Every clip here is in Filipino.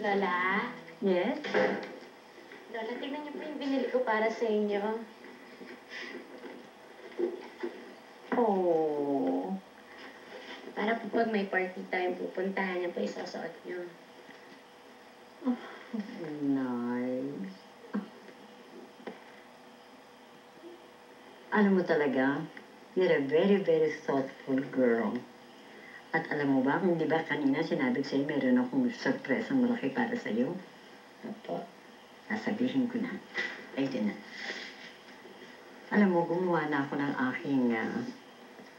Lola? Yes? Lola, tingnan niyo po yung binili ko para sa inyo. Oh. Para po pag may party time, pupuntahan niyo po isusuot niyo. Oh, nice. Alam mo talaga, you're a very, very thoughtful girl. At alam mo ba, kung di ba kanina sinabi ko sa'yo, meron akong surprise ang malaki para sa'yo? Opo. Sasabihin ko na. Ito na. Alam mo, gumawa na ako ng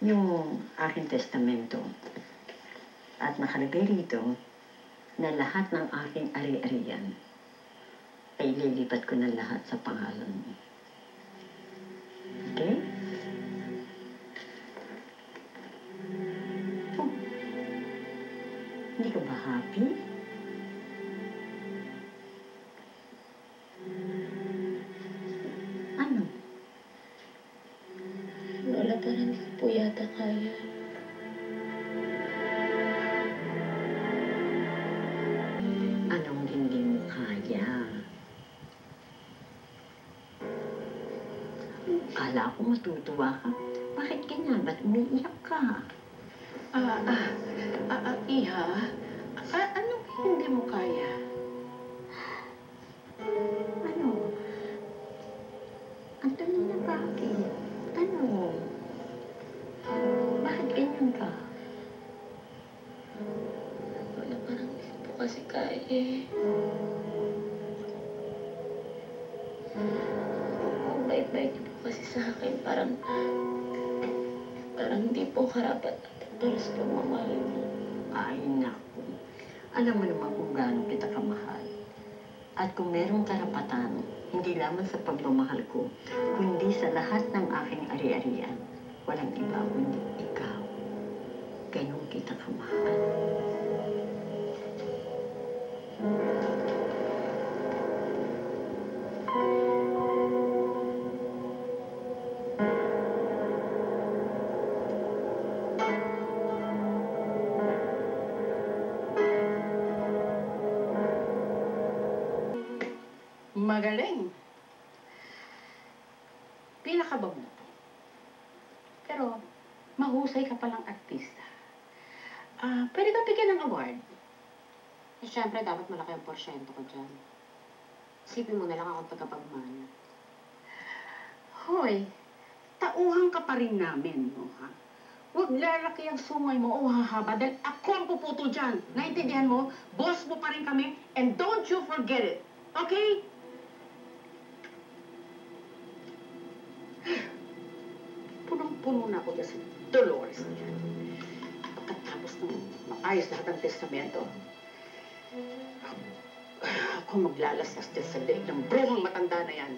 yung aking testamento. At nakalagay rito na lahat ng aking ari-arian ay ililipat ko na lahat sa pangalan mo. Okay? Oh. Hindi ka ba happy? Ano? Lola, parang hindi ko po yata kaya. Anong hindi mo kaya? Kala ko matutuwa ka. Bakit ganyan? Ba't umiiyak ka? Iha, anong hindi mo kaya? Ano? Ang tanong na bakit? Ano? Bakit ganyan ka? Lola, parang hindi ko po kasi kaya eh. Ang bait-bait niyo po kasi sa akin. Parang hindi po karapat para sa pagmamahal niyo. Ay, naku. Alam mo naman kung gaano kita kamahal. At kung merong karapatan, hindi lamang sa pagmamahal ko, kundi sa lahat ng aking ari-arian, walang iba kundi ikaw. Ganun kita kamahal. Magaling. Pinakababuto. Pero, mahusay ka palang artista. Pwede ka bigyan ng award. Eh, syempre, dapat malaki ang porsyento ko dyan. Isipin mo na lang ako tagapagmana. Hoy, tauhan ka pa rin namin, no, ha? Huwag lalaki ang sungay mo o hahaba dahil ako ang puputol dyan. Naintindihan mo? Boss mo pa rin kami and don't you forget it. Okay? Punong-puno na ako dyan sa Dolores na dyan. Pagkatapos ng maayos lahat ng testamento, ako maglalastas dyan sa leg ng bruhang matanda na yan.